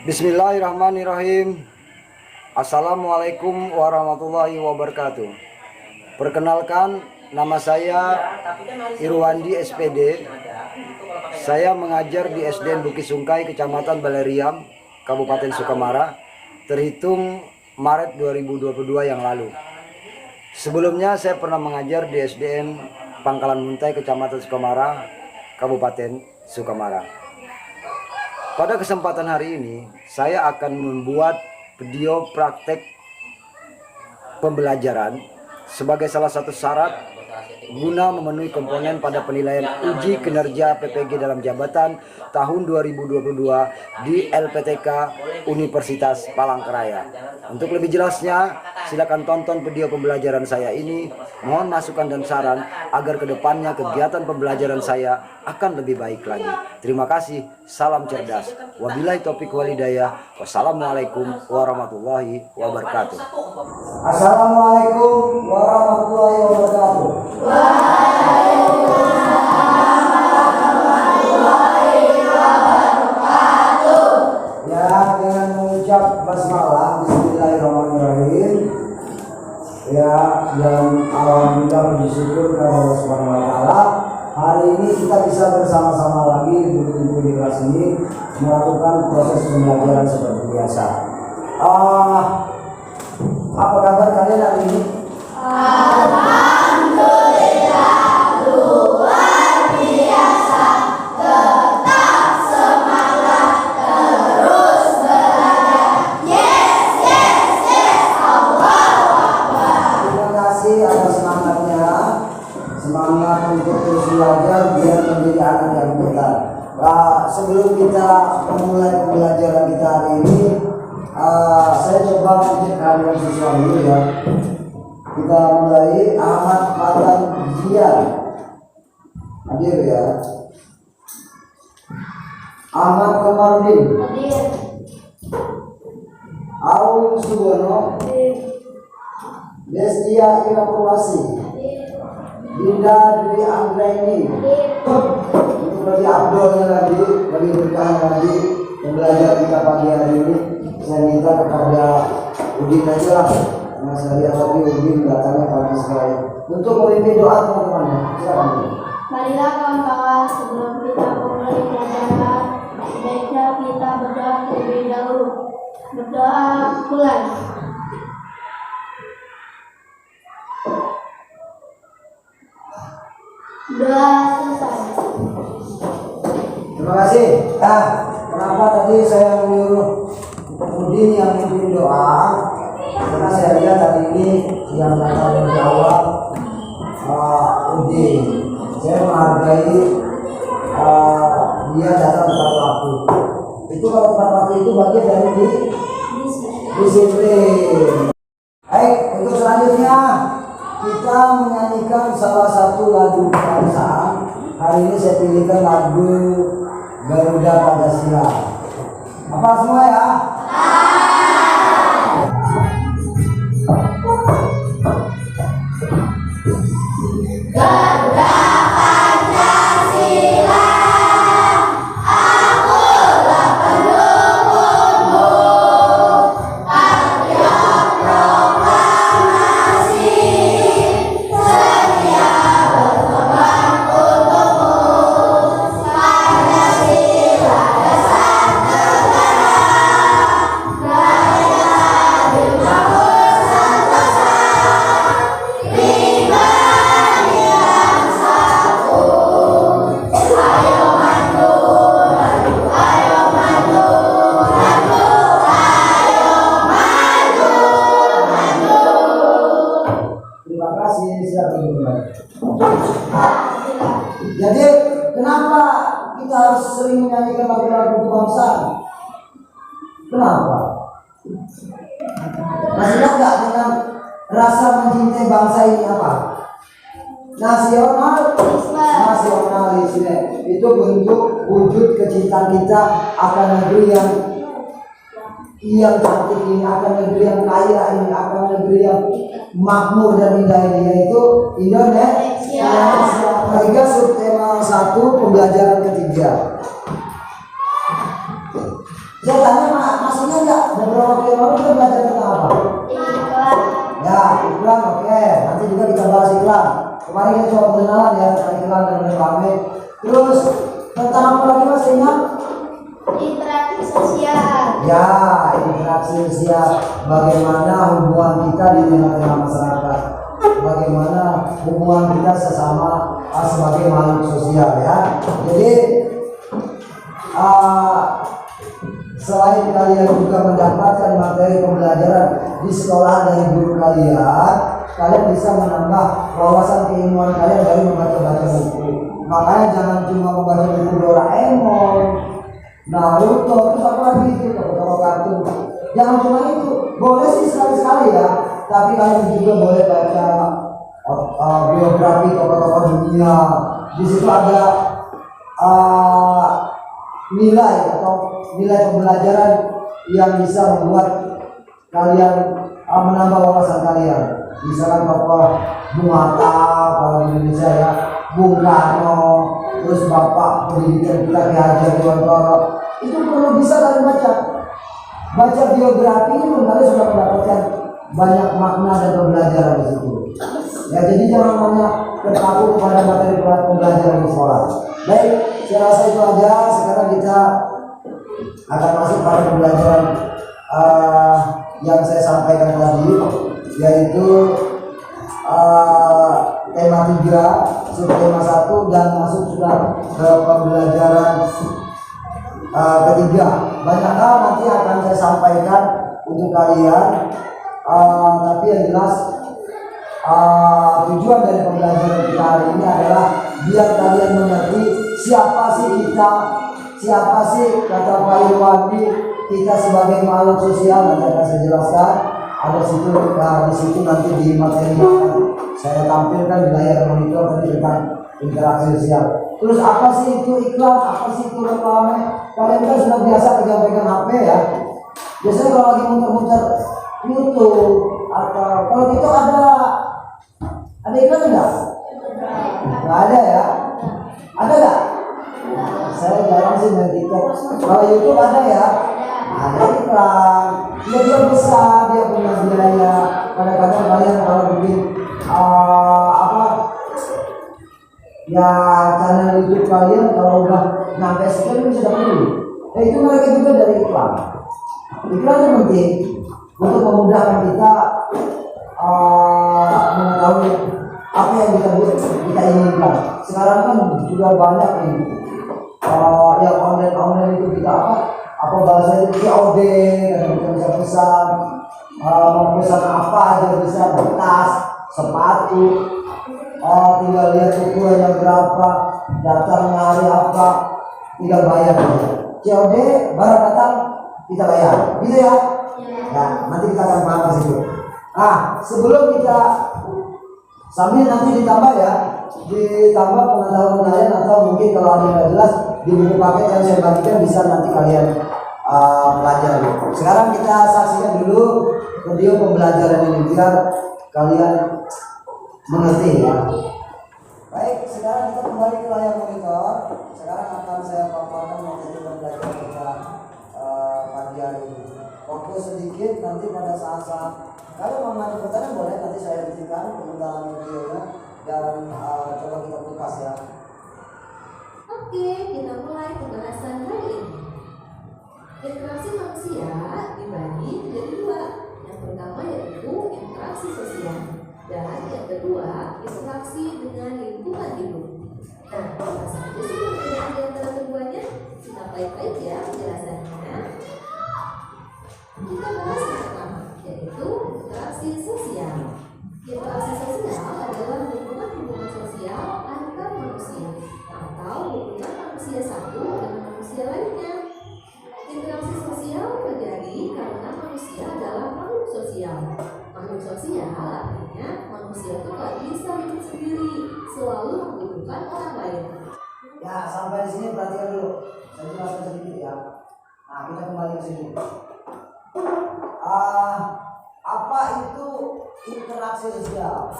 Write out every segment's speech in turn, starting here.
Bismillahirrahmanirrahim. Assalamualaikum warahmatullahi wabarakatuh. Perkenalkan, nama saya Irwandi SPD. Saya mengajar di SDN Bukit Sungkai, Kecamatan Baleriam, Kabupaten Sukamara, terhitung Maret 2022 yang lalu. Sebelumnya saya pernah mengajar di SDN Pangkalan Muntai, Kecamatan Sukamara, Kabupaten Sukamara. Pada kesempatan hari ini, saya akan membuat video praktek pembelajaran sebagai salah satu syarat guna memenuhi komponen pada penilaian uji kinerja PPG dalam jabatan tahun 2022 di LPTK Universitas Palangkaraya. Untuk lebih jelasnya, silakan tonton video pembelajaran saya ini. Mohon masukan dan saran agar kedepannya kegiatan pembelajaran saya akan lebih baik lagi. Terima kasih. Salam cerdas. Wabillahi taufiq walhidayah. Wassalamualaikum warahmatullahi wabarakatuh. Assalamualaikum warahmatullahi wabarakatuh. Ya, dengan mengucap basmalah, bismillahirrahmanirrahim. Ya, dan alhamdulillah bersyukur kepada Allah Subhanahu wa taala. Hari ini kita bisa bersama-sama lagi duduk di kelas ini melakukan proses pembelajaran seperti biasa. Apa kabar kalian hari ini? Alhamdulillah, luar biasa. Tetap semangat, terus belajar. Yes, yes, yes. Allahu Akbar. Terima kasih atas semangatnya. Semangat untuk terus belajar biar menjadi anak yang pintar. Sebelum kita memulai pembelajaran kita hari ini, saya coba mengecek kalian sesuatu dulu ya. Kita mulai. Ahmad Fatan Zian hadir ya. Ahmad Komarudin Hadir. Aum Subono Hadir. Destia Irapuwasi Dinda Dwi Anggraini. Untuk bagi Abdulnya lagi, bagi berkah lagi pembelajaran kita pagi hari ini, saya minta kepada Udin aja lah, karena saya lihat tadi Udin datangnya pagi sekali. Untuk memimpin doa teman-teman ya, silakan. Marilah kawan-kawan, sebelum kita mulai pelajaran, sebaiknya kita berdoa terlebih dahulu. Berdoa mulai. Doa selesai. Terima kasih. Kenapa tadi saya menyuruh Udin yang memimpin doa? Karena saya lihat hari ini yang akan menjawab Udin. Saya menghargai dia datang tepat waktu. Itu kalau tepat waktu itu bagian dari disiplin. Baik, untuk selanjutnya kita menyanyikan salah satu lagu kebangsaan. Hari ini saya pilihkan lagu Garuda Pancasila. Apa semua ya? Garuda Pancasila, akulah pendukungmu. Patriot proklamasi, setia berkorban untukmu. Pancasila dasar negara, gaya adil makmur sentosa, pribadi yang satu. Ayo maju, maju, ayo maju, maju, ayo maju, maju. Terima kasih. Silakan kembali. Jadi kenapa kita harus sering menyanyikan lagu-lagu kebangsaan? Kenapa? Masih nggak dengan rasa mencintai bangsa ini apa? Nasionalisme itu bentuk wujud kecintaan kita akan negeri yang cantik ini, akan negeri yang kaya ini, akan negeri yang makmur dan indah ini, yaitu Indonesia. Baiklah, subtema 1 pembelajaran ketiga. Saya tanya masih ingat nggak beberapa waktu yang lalu kita belajar tentang apa? Ya, iklan, oke. Nanti juga kita bahas iklan. Kemarin kita coba pengenalan ya tentang iklan dan reklame. Terus tentang apa lagi Mas ingat? Interaksi sosial. Ya, interaksi sosial. Bagaimana hubungan kita di tengah-tengah masyarakat. Bagaimana hubungan kita sesama sebagai makhluk sosial ya. Jadi selain kalian juga mendapatkan materi pembelajaran di sekolah dari guru kalian bisa menambah wawasan keilmuan kalian dari membaca-baca buku. Makanya jangan cuma membaca buku Doraemon, Naruto, terus apa lagi itu toko-toko kartun. Jangan cuma itu, boleh sih sekali-sekali ya. Tapi kalian juga boleh baca biografi tokoh-tokoh dunia. Di situ ada nilai atau nilai pembelajaran yang bisa membuat kalian menambah wawasan kalian. Misalkan tokoh Bung Hatta kalau di Indonesia ya, Bung Karno, terus Bapak pendidikan kita Ki Hajar Dewantara. Itu perlu bisa kalian baca. Baca biografi pun kalian sudah mendapatkan banyak makna dan pembelajaran di situ. Ya jadi jangan hanya terpaku kepada materi pembelajaran di sekolah. Baik, saya rasa itu aja. Sekarang kita akan masuk pada pembelajaran yang saya sampaikan tadi, yaitu tema 3, subtema 1 dan masuk sudah ke pembelajaran ketiga. Banyak hal nanti akan saya sampaikan untuk kalian, tapi yang jelas tujuan dari pembelajaran kita hari ini adalah biar kalian mengerti siapa sih kita, siapa sih kata Pak Irwandi kita sebagai makhluk sosial. Nanti akan saya jelaskan. Ada situ di situ nanti di materi yang saya tampilkan di layar monitor tadi tentang interaksi sosial. Terus apa sih itu iklan, apa sih itu reklame? Kalian kan sudah biasa pegang-pegang HP ya. Biasanya kalau lagi muter-muter YouTube atau kalau gitu ada iklan enggak? Nggak ada ya? Ada nggak? Saya jarang sih main TikTok. Kalau YouTube ada ya? Ada iklan. Dia besar, dia punya biaya. Kadang-kadang kalian kalau bikin ya channel YouTube kalian kalau udah nyampe sekian bisa dapat dulu. Itu mereka juga dari iklan. Iklan itu penting untuk memudahkan kita mengetahui apa yang kita inginkan. Sekarang kan sudah banyak ini yang online itu kita apa bahasa itu COD, dan kita bisa pesan mau pesan apa aja bisa, tas, sepatu, tinggal lihat ukurannya berapa, datangnya hari apa, tinggal bayar. COD barang datang kita bayar, gitu ya? Ya, nanti kita akan bahas di situ. Sebelum kita sambil nanti ditambah pengetahuan kalian, atau mungkin kalau ada yang tidak jelas di buku paket yang saya bagikan bisa nanti kalian pelajari. Sekarang kita saksikan dulu video pembelajaran ini biar kalian mengerti ya. Baik, sekarang kita kembali ke layar monitor. Sekarang akan saya paparkan materi pembelajaran kita pagi hari ini. Fokus sedikit, nanti pada saat-saat kalian mau maju pertanyaan boleh, nanti saya hentikan pemutaran videonya dan coba kita kupas ya. Oke, kita mulai pembahasan hari ini. Interaksi manusia dibagi menjadi dua. Yang pertama yaitu interaksi sosial, dan yang kedua interaksi dengan lingkungan hidup. Nah, apa saja sih perbedaan di antara keduanya? Kita baik-baik ya penjelasannya. Kita bahas yang pertama, yaitu interaksi sosial. Interaksi sosial adalah hubungan sosial antar manusia atau hubungan manusia satu dengan manusia lainnya. Interaksi sosial terjadi karena manusia adalah makhluk sosial. Makhluk sosial artinya manusia itu gak bisa hidup sendiri, selalu membutuhkan orang lain. Ya, sampai di sini perhatikan dulu. Saya jelaskan sedikit ya. Nah, kita kembali ke sini. Apa itu interaksi sosial?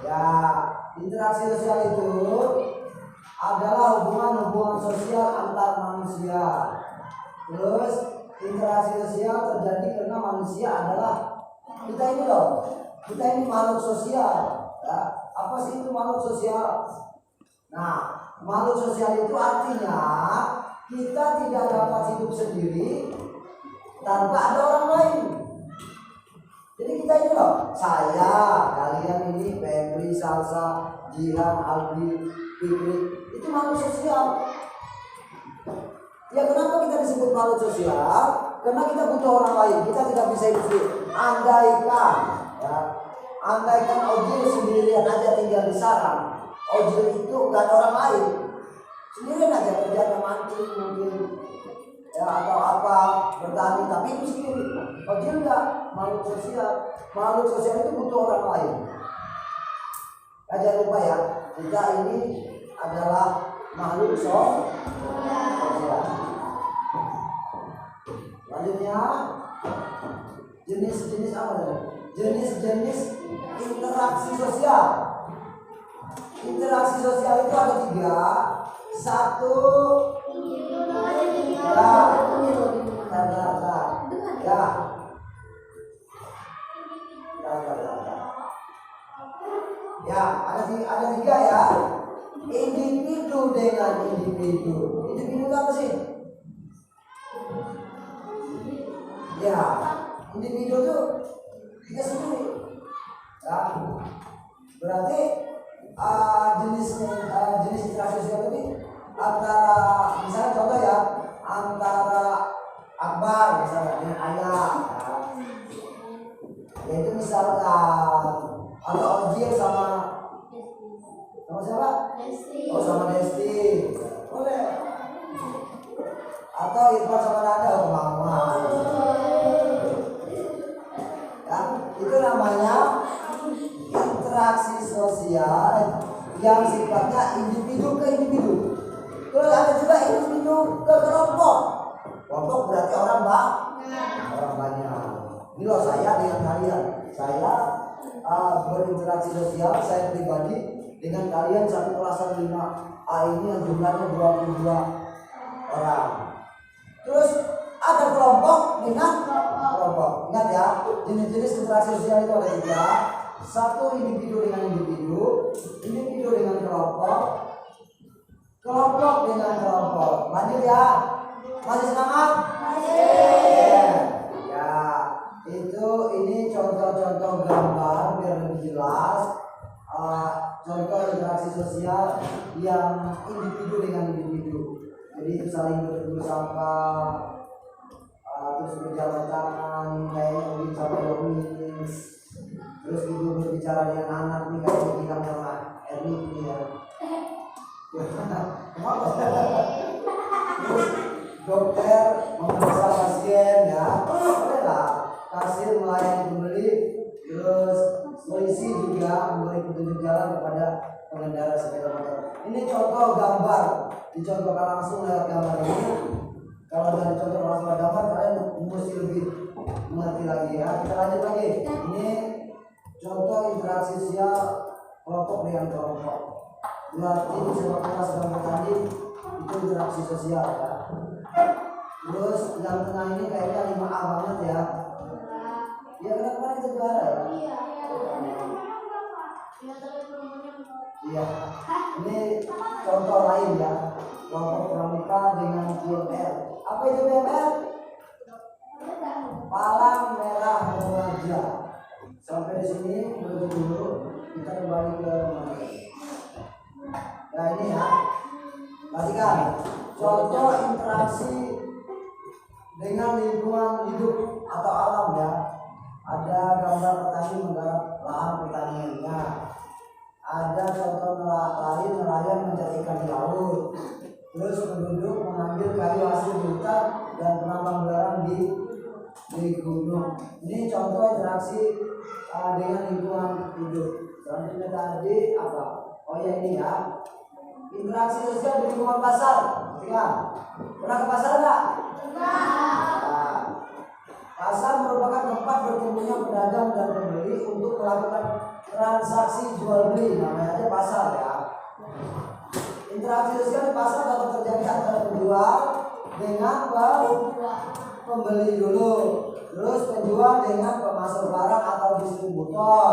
Ya, interaksi sosial itu adalah hubungan sosial antar manusia. Terus interaksi sosial terjadi karena manusia adalah kita ini loh. Kita ini makhluk sosial. Ya. Apa sih itu makhluk sosial? Nah, makhluk sosial itu artinya kita tidak dapat hidup sendiri tanpa ada orang lain. Jadi kita ini loh, saya, kalian ini, Febri, Salsa, Jihan, Aldi, Fikri, itu makhluk sosial. Ya kenapa kita disebut makhluk sosial? Karena kita butuh orang lain, kita tidak bisa hidup sendiri. Andaikan Ojil sendirian aja tinggal di sarang, Ojil itu gak ada orang lain, sendirian aja kerjanya mancing mungkin, ya atau apa bertani, tapi itu sendiri. Ojil enggak, makhluk sosial. Makhluk sosial itu butuh orang lain. Jangan lupa ya, kita ini adalah makhluk sosial. Selanjutnya jenis-jenis apa tadi? Jenis-jenis interaksi sosial. Interaksi sosial itu ada 3. Satu, ada 3 ya. Individu dengan individu. Individu itu apa sih? Ya, individu itu kita sendiri. Ya, berarti jenis interaksi sosial ini antara, misalnya contoh ya, antara Akbar misalnya dengan ayah, ya. Yaitu misalkan atau Ojil sama siapa? Desti. Oh, sama Desti. Boleh. Atau Irfan sama Nada, mama. Ya, itu namanya interaksi sosial yang sifatnya individu ke individu. Terus ada juga individu ke kelompok. Kelompok berarti orang banyak. Ini loh saya dengan kalian. Saya berinteraksi sosial, saya pribadi dengan kalian satu kelasan 5A ini yang jumlahnya 22 orang. Terus ada kelompok dengan kelompok. Ingat ya, jenis-jenis interaksi sosial itu ada 3. Satu, individu dengan individu, individu dengan kelompok, kelompok dengan kelompok. Lanjut ya, masih semangat? Ya, itu ini contoh-contoh gambar biar lebih jelas. Contoh interaksi sosial yang individu dengan individu. Jadi saling bertegur sapa, terus berjabat tangan kayak Yomi sama Yomi. Terus ibu berbicara dengan anak nih kayak bilang sama Erni ini ya. Terus dokter memeriksa pasien ya, boleh lah. Kasir melayani pembeli, terus polisi juga memberi petunjuk jalan kepada pengendara sepeda motor. Ini contoh gambar, dicontohkan langsung lewat gambar ini. Kalau dari contoh langsung lewat gambar, kalian mesti lebih mengerti lagi ya. Kita lanjut lagi. Ini contoh interaksi sosial kelompok dengan kelompok. Berarti sepak bola sedang bertanding, itu interaksi sosial ya. Terus yang tengah ini kayaknya 5A banget ya. Ya kenapa kita juara ya? Iya. Ini contoh lain ya. Kelompok pramuka dengan PMR. Apa itu PMR? Palang merah remaja. Sampai di sini berhenti dulu. Kita kembali ke materi. Nah ini ya. Perhatikan. Contoh interaksi dengan lingkungan hidup atau alam ya. Ada gambar petani menggarap lahan pertaniannya. Ada contoh lain nelayan mencari ikan di laut. Terus penduduk mengambil kayu hasil hutan dan penambang belerang di gunung. Ini contoh interaksi dengan lingkungan hidup. Selanjutnya tadi apa? Oh ya ini ya. Interaksi sosial di lingkungan pasar. Pernah ke pasar enggak? Nah, pasar merupakan tempat bertemunya pedagang dan pembeli untuk melakukan transaksi jual beli. Namanya aja pasar ya. Interaksi sosial di pasar dapat terjadi antara penjual dengan pembeli dulu, terus penjual dengan pemasok barang atau distributor,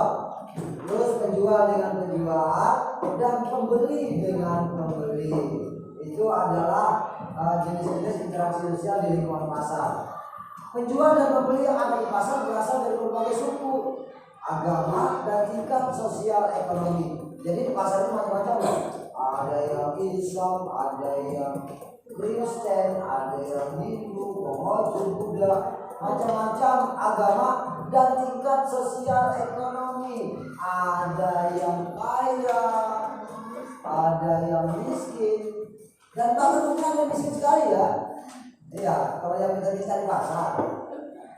terus penjual dengan penjual, dan pembeli dengan pembeli. Itu adalah jenis-jenis interaksi sosial di lingkungan pasar. Penjual dan pembeli yang ada di pasar berasal dari berbagai suku, agama, dan tingkat sosial ekonomi. Jadi di pasar itu macam-macam loh. Ada yang Islam, ada yang Kristen, ada yang Hindu, Konghucu, Buddha, macam-macam agama dan tingkat sosial ekonomi. Ada yang kaya, ada yang miskin, dan bahkan mungkin ada yang miskin sekali ya. Iya, kalau yang kita di pasar.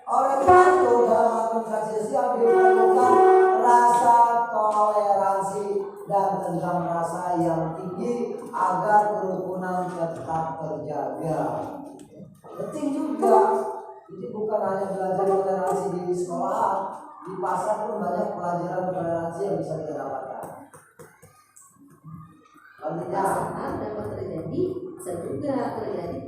Oleh karena itu dalam interaksi sosial diperlukan rasa toleransi dan tentang rasa yang tinggi agar kerukunan tetap terjaga. Penting juga, jadi bukan hanya belajar toleransi di sekolah, di pasar pun banyak pelajaran toleransi yang bisa kita dapatkan. Artinya, Pasangan dapat terjadi, bisa juga terjadi.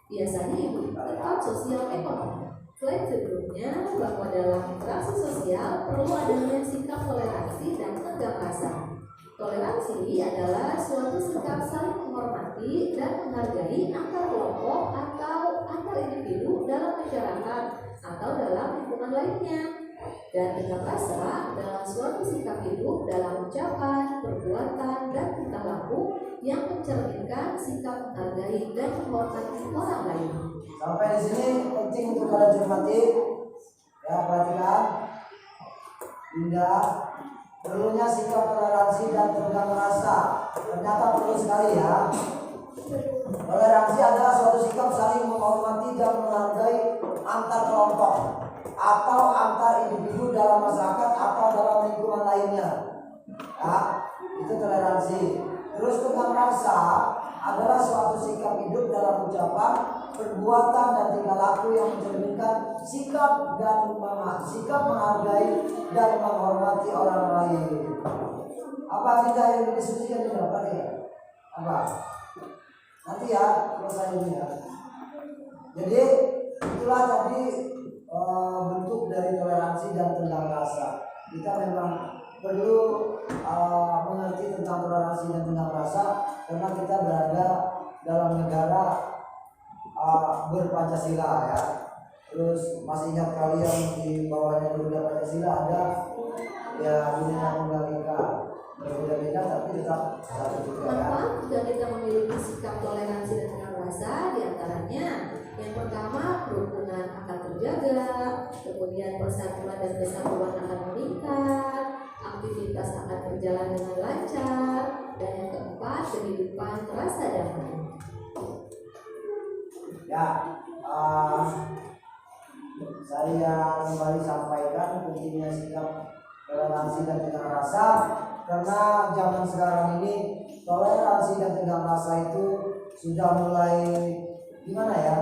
Biasanya itu tingkat sosial ekonomi. Selain sebelumnya bahwa dalam interaksi sosial perlu adanya sikap toleransi dan tenggang rasa. Toleransi adalah suatu sikap saling menghormati dan menghargai antar kelompok atau antar individu dalam masyarakat atau dalam lingkungan lainnya. Dan tenggang rasa adalah suatu sikap hidup dalam ucapan, perbuatan, dan tingkah laku yang mencerminkan sikap menghargai dan menghormati orang lain. sampai di sini penting untuk kalian cermati. Ya, perhatikan. Indah, perlunya sikap toleransi dan tenggang rasa. Ternyata perlu sekali ya. Toleransi adalah suatu sikap saling menghormati dan menghargai antar kelompok atau antar individu dalam masyarakat atau dalam lingkungan lainnya. Ya, itu toleransi. Terus tenggang rasa adalah suatu sikap hidup dalam ucapan, perbuatan, dan tingkah laku yang mencerminkan sikap menghargai dan menghormati orang lain. Apa tidak yang didiskusikan di dalam tadi? Apa? Nanti ya, selesai ini ya. Jadi itulah tadi bentuk dari toleransi dan tenggang rasa. Kita memang perlu mengerti tentang toleransi dan tenggang rasa karena kita berada dalam negara berpancasila ya. Terus masih ingat kalian di bawahnya berbeda Pancasila ada ya Bhinneka Tunggal Ika, berbeda-beda tapi tetap satu juga ya. Manfaat jika kita memiliki sikap toleransi dan tenggang rasa diantaranya yang pertama kerukunan akan terjaga, kemudian persatuan dan kesatuan akan meningkat, aktivitas akan berjalan dengan lancar, dan yang keempat kehidupan terasa damai. Ya, saya kembali sampaikan pentingnya sikap toleransi dan tenggang rasa karena zaman sekarang ini toleransi dan tenggang rasa itu sudah mulai gimana ya?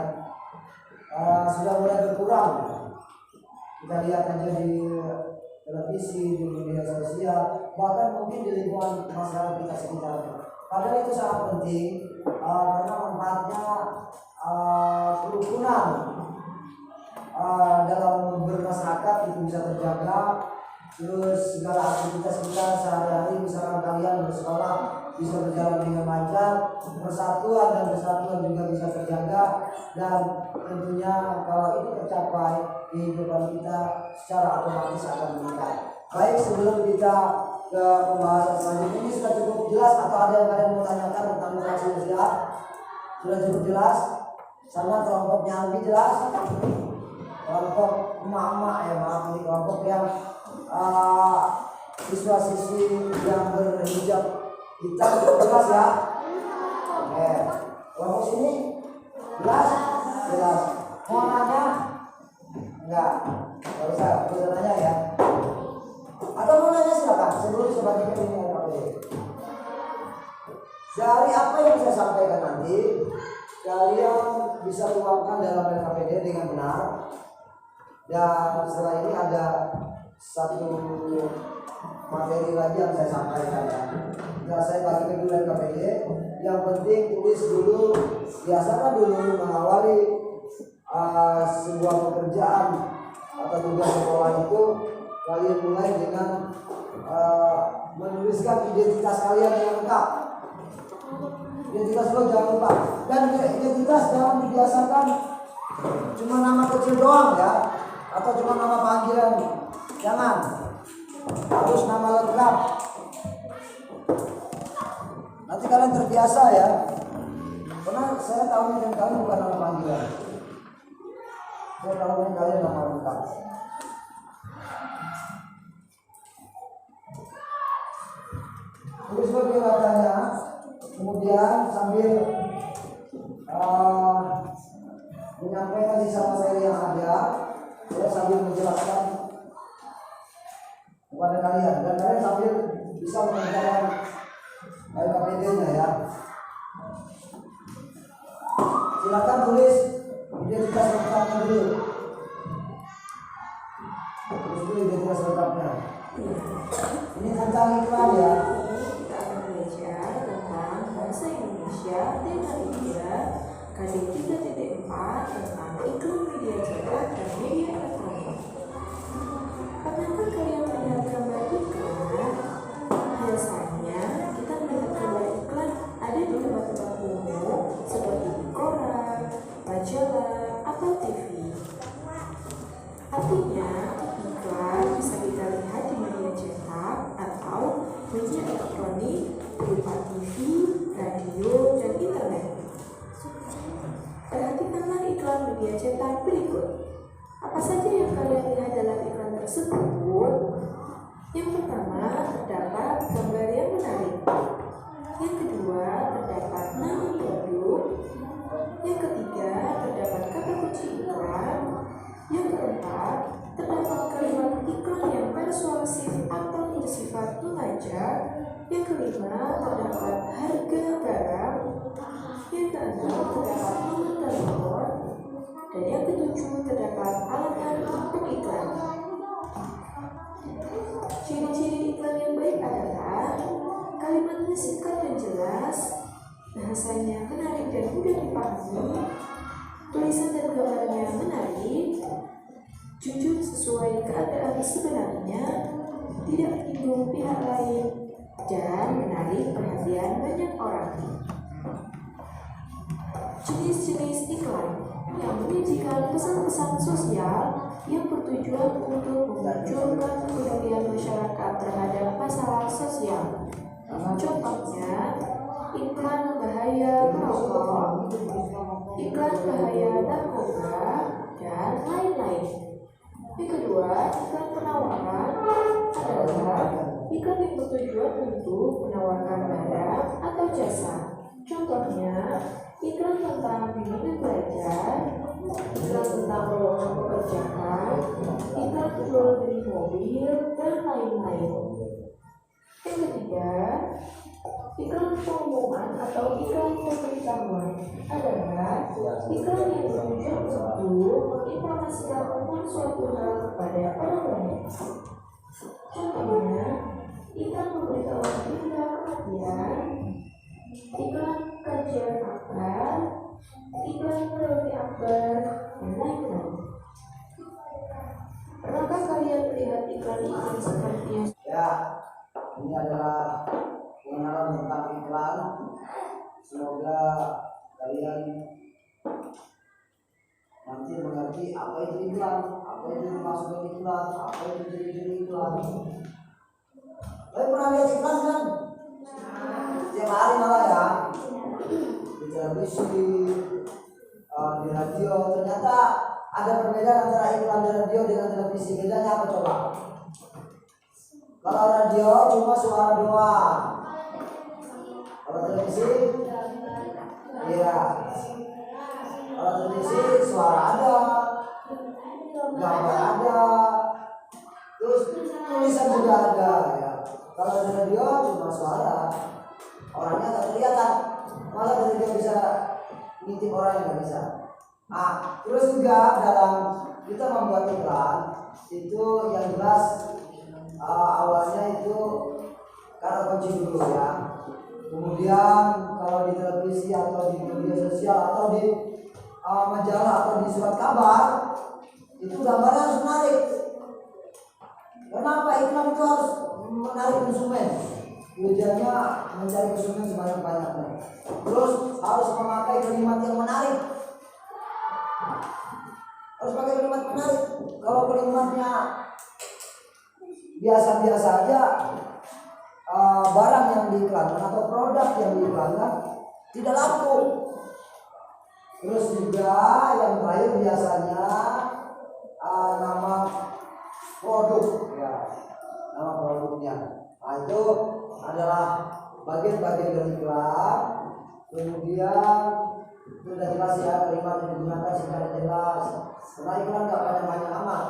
Sudah mulai berkurang. Kita lihat aja di televisi, di media sosial, bahkan mungkin di lingkungan masyarakat kita sekitar. Padahal itu sangat penting karena manfaatnya kerukunan dalam bermasyarakat itu bisa terjaga. Terus segala aktivitas kita sehari-hari, misalkan kalian bersekolah bisa berjalan dengan lancar, persatuan dan kesatuan juga bisa terjaga, dan tentunya kalau ini tercapai kehidupan kita secara otomatis akan meningkat. Baik, sebelum kita ke pembahasan selanjutnya, ini sudah cukup jelas atau ada yang kalian mau tanyakan tentang interaksi sosial? Sudah cukup jelas? Sana kelompoknya lebih jelas? Kelompok emak-emak ya, maaf ini kelompok yang siswa-siswi yang berhijab hitam jelas ya. Oke, kelompok sini jelas? Jelas. Mau nanya? Enggak, nggak usah nanya ya. Atau mau nanya silakan sebelum sebagian ini dari apa yang saya sampaikan nanti kalian bisa tuangkan dalam LKPD dengan benar. Dan setelah ini ada satu materi lagi yang saya sampaikan ya. Saya bagikan dulu LKPD. Di yang penting tulis dulu, biasakan dulu mengawali sebuah pekerjaan atau tugas sekolah itu, kalian mulai dengan menuliskan identitas kalian yang lengkap. Identitas lo jangan lupa, dan identitas jangan dibiasakan cuma nama kecil doang ya, atau cuma nama panggilan, jangan, harus nama lengkap. Nanti kalian terbiasa ya, karena saya tahu dan kalian bukan nama panggilan, saya tahu dan kalian nama lengkap. Tulis biodatanya, kemudian sambil menyampaikan sisa materi yang ada, saya sambil menjelaskan kepada kalian, dan kalian sambil bisa mengerjakan LKPD-nya ya. Silakan tulis identitas lengkapnya dulu. Tulis dulu identitas lengkapnya. Ini tentang iklan ya. Kita akan belajar tentang bahasa Indonesia tema 3 KD 3.4 tentang iklan media cetak dan media elektronik. Pernahkah kalian melihat gambar iklan? Biasanya kita melihat gambar iklan ada di tempat-tempat umum seperti di koran, majalah, atau TV. Artinya, iklan bisa kita lihat di media cetak atau media elektronik berupa TV, radio, dan internet. Perhatikanlah iklan media cetak berikut. Apa saja yang kalian lihat dalam iklan tersebut? Yang pertama, terdapat gambar yang menarik. Yang kedua, terdapat nama produk. Yang ketiga, terdapat kata kunci iklan. Yang keempat, terdapat kalimat iklan yang persuasif atau bersifat mengajak. Yang kelima, terdapat harga barang. Yang keenam, terdapat nomor telepon. Dan yang ketujuh, terdapat alamat untuk iklan. Ciri-ciri iklan yang baik adalah kalimatnya singkat dan jelas, bahasanya menarik dan mudah dipahami, tulisan dan gambarnya menarik, jujur sesuai keadaan sebenarnya, tidak menyinggung pihak lain, dan menarik perhatian banyak orang. Jenis-jenis iklan yang menyajikan pesan-pesan sosial yang bertujuan untuk memunculkan kepedulian masyarakat terhadap masalah sosial. Contohnya, iklan bahaya merokok, iklan bahaya narkoba, dan lain-lain. Yang kedua, iklan penawaran adalah iklan yang bertujuan untuk menawarkan barang atau jasa. Contohnya, iklan tentang bimbingan belajar, iklan tentang lowongan pekerjaan, iklan jual beli mobil, dan lain-lain. Yang ketiga, iklan pengumuman atau iklan pemberitahuan adalah iklan yang bertujuan untuk menginformasikan tentang suatu hal kepada orang lain. Contohnya, iklan pemberitahuan berita kematian, iklan kajian akbar, iklan reuni akbar, dan lain-lain. Pernahkah kalian melihat iklan-iklan seperti yang Ya, ini adalah pengenalan tentang iklan. Semoga kalian nanti mengerti apa itu iklan, apa itu dimaksudkan iklan, apa itu ciri-ciri iklan. Kalian pernah lihat iklan kan? Setiap hari malah ya, di televisi, di radio. Ternyata ada perbedaan antara iklan di radio dengan televisi. Bedanya apa coba? Kalau radio cuma suara doang. Kalau televisi, iya. Kalau televisi suara ada, gambar ada, terus tulisan juga ada ya. Kalau di radio cuma suara, orangnya nggak kelihatan. Malah radio bisa ngintip orang yang nggak bisa. Nah, terus juga dalam kita membuat iklan itu yang jelas awalnya itu kata kunci dulu ya. Kemudian kalau di televisi atau di media sosial atau di majalah atau di surat kabar, itu gambarnya harus menarik. Kenapa iklan itu harus menarik konsumen? Tujuannya mencari konsumen sebanyak-banyaknya. Terus harus memakai kalimat yang menarik. Harus pakai kalimat menarik. Kalau kalimatnya biasa-biasa aja, barang yang diiklankan atau produk yang diiklankan tidak laku. Terus juga yang terakhir biasanya nama produk, ya, nama produknya. Nah, itu adalah bagian-bagian dari iklan. Kemudian sudah jelas ya, kalimat yang digunakan secara jelas. Karena iklan nggak banyak-banyak amat.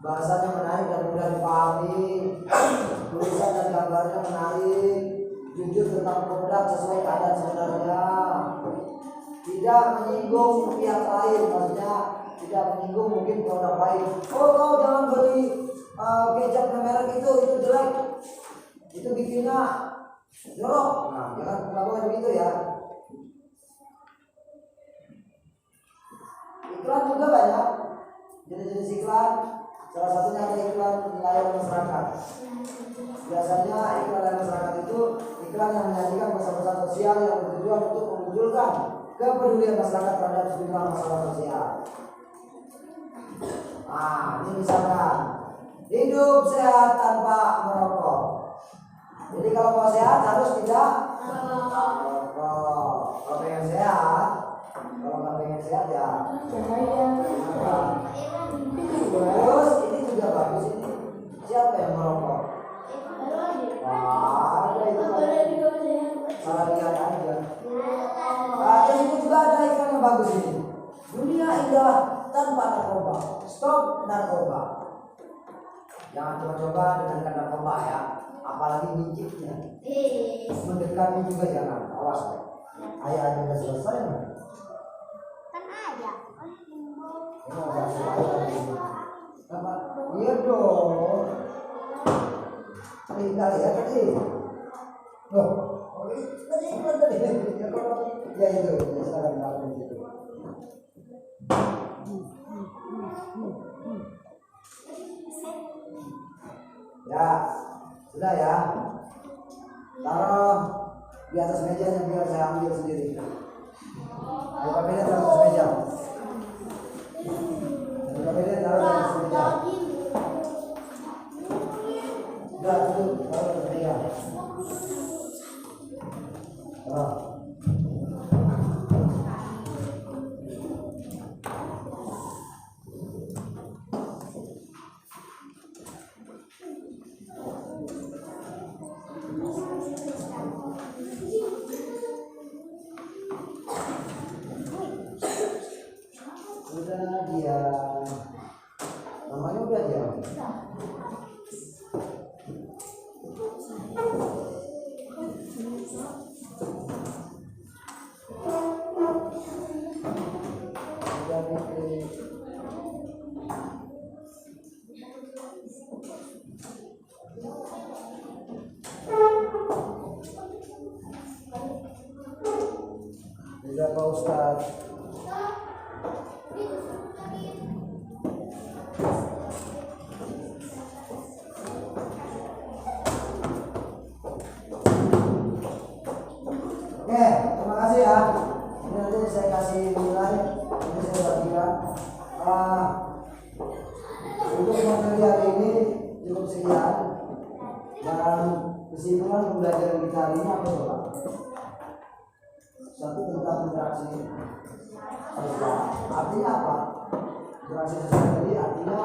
Bahasanya menarik dan mudah dipahami, tulisan dan gambarnya menarik, jujur tentang produk sesuai keadaan sebenarnya, tidak menyinggung pihak lain, maksudnya tidak menyinggung mungkin produk lain. Oh, kau jangan beli kecap merek itu jelek, itu bikinnya jorok. Nah, jangan boleh begitu ya. Iklan juga banyak, jenis-jenis iklan. Salah satunya ada iklan layanan masyarakat. Biasanya iklan layanan masyarakat itu iklan yang menyajikan pesan-pesan sosial yang bertujuan untuk memunculkan kepedulian masyarakat terhadap sejumlah masalah sosial. Nah, ini misalkan hidup sehat tanpa merokok. Jadi kalau mau sehat harus tidak merokok. Kalau pengen sehat, kalau nggak pengen sehat ya. Terus ini juga bagus ini. Siapa yang merokok? Wah, ada itu. Salah lihat aja. Yang itu juga ada iklan yang bagus ini. Dunia indah tanpa narkoba. Stop narkoba. Jangan coba-coba dengan narkoba ya. Apalagi micipnya. Mendekati juga jangan. Awas. Ayah udah selesai. Kan ada. Iya dong. Tinggal ya tadi. Oh, tadi iklan tadi. Ya itu, sekarang dapat itu. Ya, sudah ya. Taruh di atas mejanya biar saya ambil sendiri. Ayo papanya taruh di atas meja. Papanya taruh di atas meja. Sudah, taruh di atas meja. Udah dia, namanya udah dia. Sudah Pak Ustadz. Oke, terima kasih ya. Ini nanti saya kasih nilai, ini saya bagikan. Untuk materi hari ini cukup sekian. Dan kesimpulan pembelajaran kita hari ini apa coba? Satu, tentang interaksi sosial. Artinya apa? Interaksi sosial tadi artinya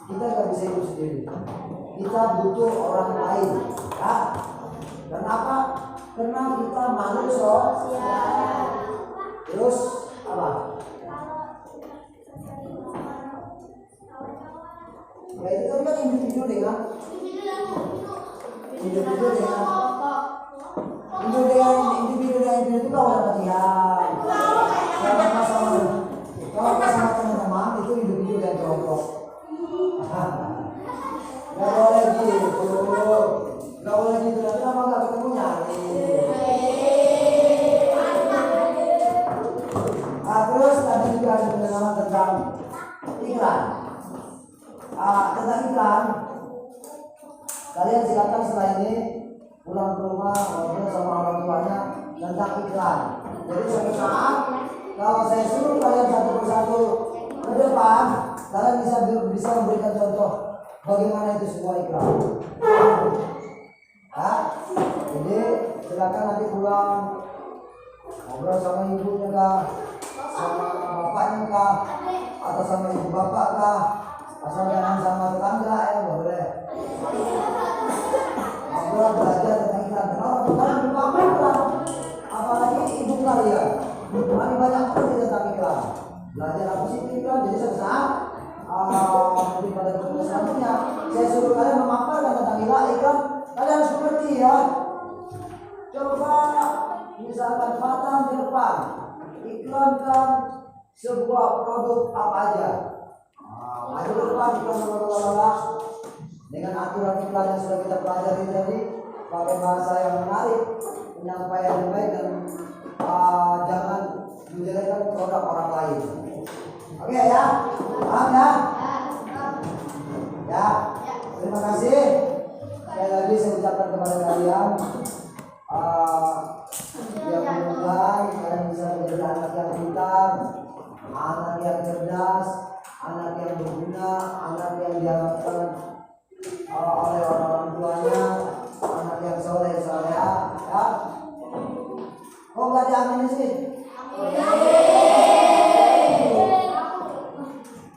kita nggak bisa hidup sendiri. Kita butuh orang lain. Ya? Dan apa? Karena kita makhluk sosial. Terus apa? Ya itu kan individu dengan individu itu kalau dapat yang kalau sama teman-teman itu individu dan kelompok. Gak boleh gitu, nanti lama nggak ketemu nyari. iklan. Tentang iklan, kalian silakan setelah ini pulang ke rumah ngobrol sama orang tuanya tentang iklan. Jadi suatu saat kalau saya suruh kalian satu persatu ke depan, kalian bisa memberikan contoh bagaimana itu sebuah iklan. Jadi silakan nanti pulang ngobrol sama ibunya kah, sama bapaknya kah, atau sama ibu bapak kah, asal jangan sama tetangga ya, boleh. Ngobrol belajar tentang iklan. Kenapa bukan lupa iklan? Apalagi ibu kalian, kami banyak ngerti tentang iklan. Belajar apa sih iklan? Jadi suatu saat mungkin pada pertemuan selanjutnya saya suruh kalian memaparkan tentang iklan, kalian harus mengerti ya. Coba misalkan Fatan di depan iklankan sebuah produk apa aja. Maju ke depan iklan dengan aturan iklan yang sudah kita pelajari tadi, pakai bahasa yang menarik, penyampaian yang baik, dan jangan menjelekkan produk orang lain. Oke ya, paham ya? Ya, terima kasih. Sekali lagi saya ucapkan kepada kalian, yang mudah-mudahan kalian bisa menjadi anak yang pintar, anak yang cerdas, anak yang berguna, anak yang diharapkan oleh orang tuanya, anak yang soleh soleha. Ya, kok nggak diaminin sih?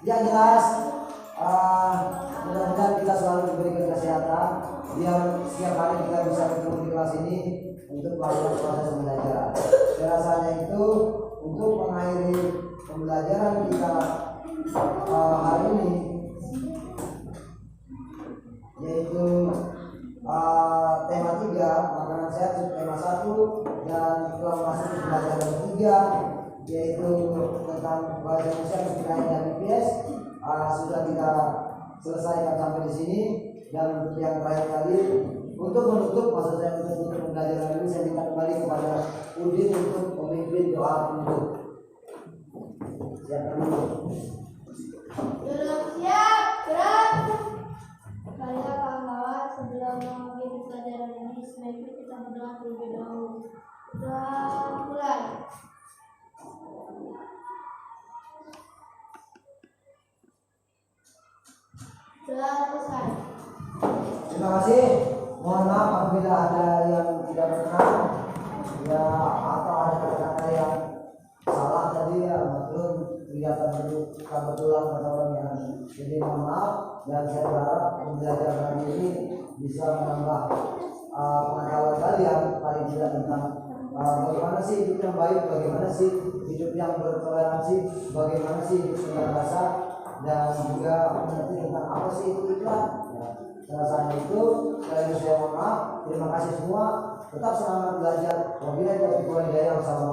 Yang jelas, mudah-mudahan kita selalu diberikan kesehatan, biar setiap hari kita bisa bertemu di kelas ini untuk melakukan proses pembelajaran. Rasanya itu untuk mengakhiri pembelajaran kita hari ini, yaitu tema 3 makanan sehat, tema 1, dan telah masuk ke pembelajaran 3, yaitu tentang pembelajaran sehat sekiranya dan IPS. Sudah kita selesaikan sampai di sini, dan untuk yang terakhir kali untuk menutup, maksud saya untuk menutup pembelajaran ini, saya minta kembali kepada Udin untuk memimpin doa penutup. Siapkan dulu. Siap, gerak. Baiklah kawan-kawan, sebelum mengakhiri pelajaran ini, sebaiknya kita berdoa terlebih dahulu. Doa mulai. Doa selesai. Terima kasih. Mohon maaf apabila ada yang tidak berkenan, ya, atau ada kata-kata yang salah tadi ya, maklum, kelihatan kebetulan kata orang yang. Jadi mohon maaf, dan saya berharap pembelajaran hari ini bisa menambah pengetahuan kalian paling tidak tentang bagaimana sih hidup yang baik, bagaimana sih hidup yang bertoleransi, bagaimana sih hidup yang rasa, dan juga mengerti tentang apa sih itu iklan. Rasanya itu, sekali lagi saya mohon maaf. Terima kasih semua. Tetap semangat belajar. Wabillahi taufiq wal hidayah. Wassalamualaikum.